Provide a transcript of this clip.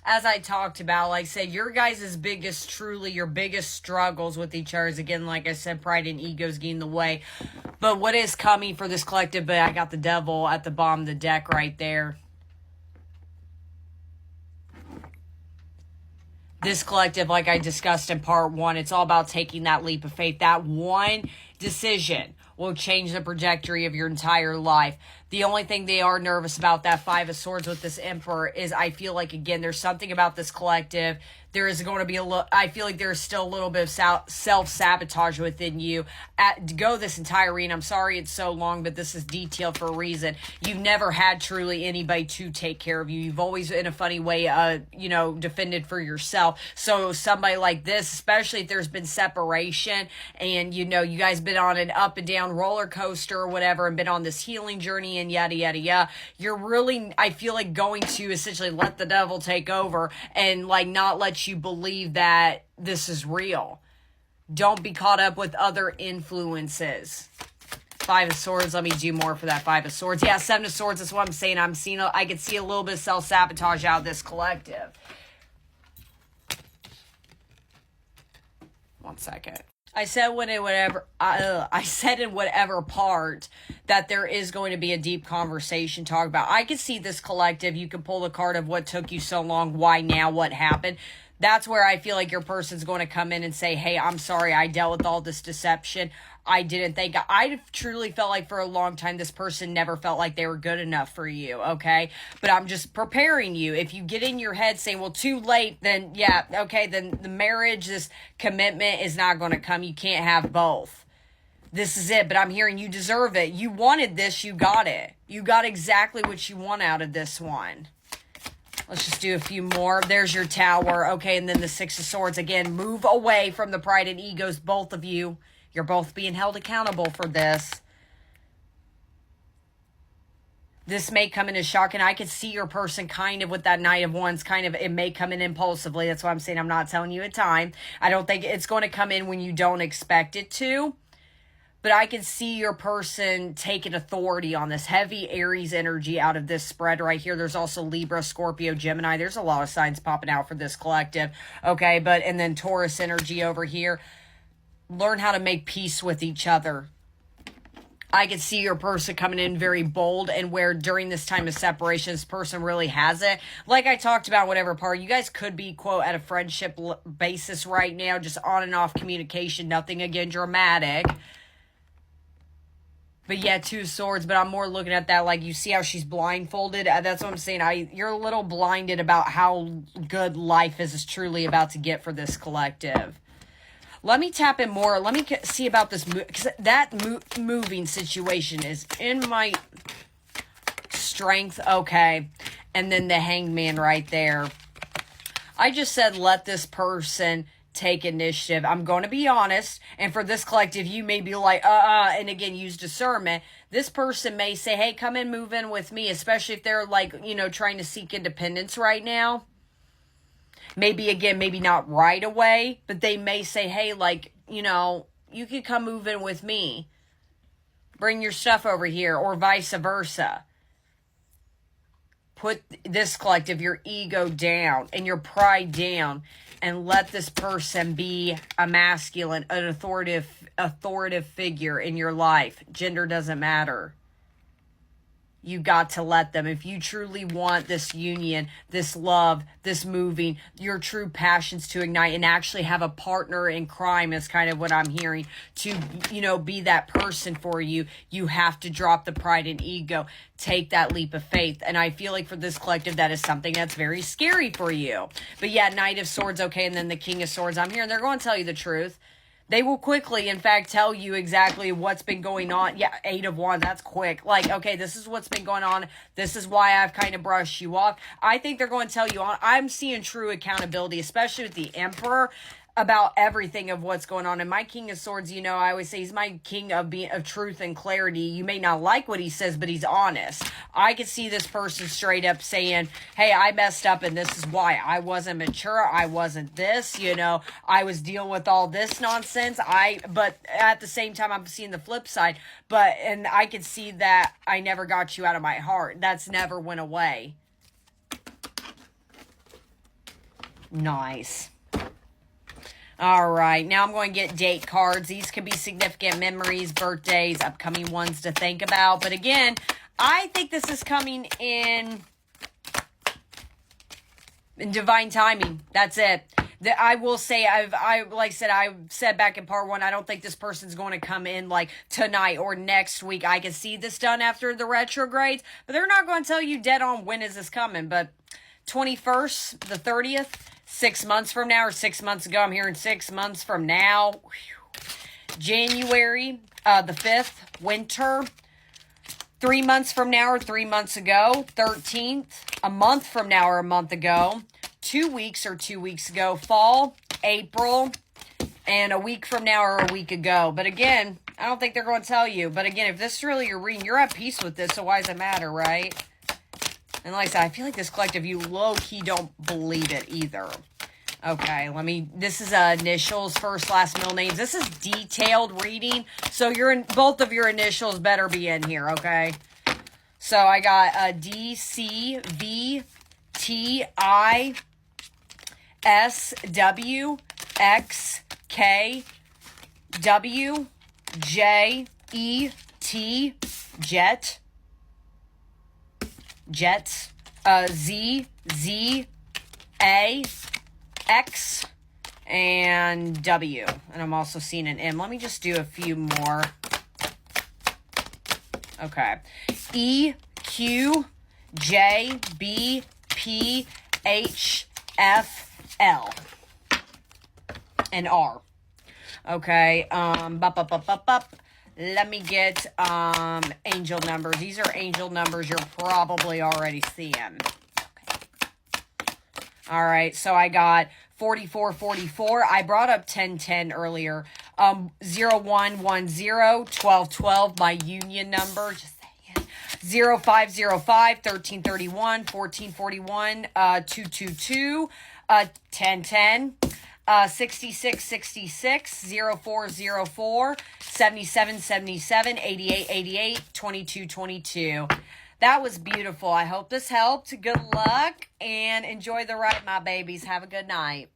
as I talked about, like I said, your guys' your biggest struggles with each other is, again, like I said, pride and egos getting in the way. But what is coming for this collective, but I got the devil at the bottom of the deck right there. This collective, like I discussed in part 1, it's all about taking that leap of faith. That one decision will change the trajectory of your entire life. The only thing they are nervous about, that 5 of Swords with this Emperor, is I feel like, again, there's something about this collective. There is going to be I feel like there's still a little bit of self-sabotage within you. To go this entire reading, I'm sorry it's so long, but this is detailed for a reason. You've never had truly anybody to take care of you. You've always, in a funny way, defended for yourself. So somebody like this, especially if there's been separation and, you guys been on an up and down roller coaster or whatever and been on this healing journey and yada, yada, yada, you're really, I feel like, going to essentially let the devil take over and, like, not let you believe that this is real. Don't be caught up with other influences. 5 of Swords. Let me do more for that 5 of Swords. Yeah, 7 of Swords. That's what I'm saying. I could see a little bit of self-sabotage out of this collective. One second. I said in whatever part that there is going to be a deep conversation talk about. I can see this collective. You can pull the card of what took you so long, why now, what happened. That's where I feel like your person's going to come in and say, hey, I'm sorry, I dealt with all this deception. I didn't think, I truly felt like for a long time this person never felt like they were good enough for you, okay? But I'm just preparing you. If you get in your head saying, well, too late, then yeah, okay, then the marriage, this commitment is not going to come. You can't have both. This is it, but I'm hearing you deserve it. You wanted this, you got it. You got exactly what you want out of this one. Let's just do a few more. There's your Tower. Okay, and then the 6 of Swords. Again, move away from the pride and egos, both of you. You're both being held accountable for this. This may come in as shock, and I could see your person kind of with that Knight of Wands, kind of, it may come in impulsively. That's why I'm saying I'm not telling you a time. I don't think it's going to come in when you don't expect it to. But I can see your person taking authority on this heavy Aries energy out of this spread right here. There's also Libra, Scorpio, Gemini. There's a lot of signs popping out for this collective. Okay, and then Taurus energy over here. Learn how to make peace with each other. I could see your person coming in very bold, and where during this time of separation, this person really has it. Like I talked about, whatever part, you guys could be, quote, at a friendship basis right now, just on and off communication, nothing, again, dramatic. But yeah, 2 of Swords, but I'm more looking at that, like, you see how she's blindfolded? That's what I'm saying. You're a little blinded about how good life is truly about to get for this collective. Let me tap in more. Let me see about this, because that moving situation is in my strength. Okay. And then the Hangman right there. I just said let this person take initiative. I'm going to be honest. And for this collective, you may be like, and again, use discernment. This person may say, hey, come and move in with me, especially if they're like, trying to seek independence right now. Maybe, again, maybe not right away, but they may say, hey, like, you could come move in with me. Bring your stuff over here, or vice versa. Put this collective, your ego down and your pride down, and let this person be a masculine, an authoritative figure in your life. Gender doesn't matter. You got to let them. If you truly want this union, this love, this moving, your true passions to ignite, and actually have a partner in crime is kind of what I'm hearing, to, be that person for you, you have to drop the pride and ego. Take that leap of faith. And I feel like for this collective, that is something that's very scary for you. But yeah, Knight of Swords, okay, and then the King of Swords. I'm here, and they're going to tell you the truth. They will quickly, in fact, tell you exactly what's been going on. Yeah, 8 of Wands, that's quick. Like, okay, this is what's been going on. This is why I've kind of brushed you off. I think they're going to tell you on. I'm seeing true accountability, especially with the Emperor, about everything of what's going on. And my King of Swords, I always say he's my king of truth and clarity. You may not like what he says, but he's honest. I could see this person straight up saying, hey, I messed up and this is why. I wasn't mature. I wasn't this, I was dealing with all this nonsense. But at the same time, I'm seeing the flip side. And I could see that I never got you out of my heart. That's never went away. Nice. All right, now I'm going to get date cards. These could be significant memories, birthdays, upcoming ones to think about. But again, I think this is coming in divine timing. That's it. I will say, like I said, I said back in part 1, I don't think this person's going to come in like tonight or next week. I can see this done after the retrogrades, but they're not going to tell you dead on when is this coming. But 21st, the 30th, 6 months from now, or 6 months ago, I'm hearing 6 months from now. Whew. January, the 5th, winter. 3 months from now or 3 months ago, 13th, a month from now or a month ago, 2 weeks or 2 weeks ago, fall, April, and a week from now or a week ago. But again, I don't think they're going to tell you. But again, if this is really your reading, you're at peace with this, so why does it matter, right? And like I said, I feel like this collective, you low-key don't believe it either. Okay, this is initials, first, last, middle names. This is detailed reading, so both of your initials better be in here, okay? So I got D, C, V, T, I, S, W, X, K, W, J, E, T, Jets, Z, Z, A, X, and W. And I'm also seeing an M. Let me just do a few more. Okay. E, Q, J, B, P, H, F, L, and R. Okay. Let me get angel numbers. These are angel numbers you're probably already seeing. Okay. All right, so I got 4444. I brought up 1010 earlier. 0110, 1212, my union number. Just saying. 0505, 1331, 1441, 222, 1010. 6666, 0404, 7777, 8888, 2222. That was beautiful. I hope this helped. Good luck and enjoy the ride, my babies. Have a good night.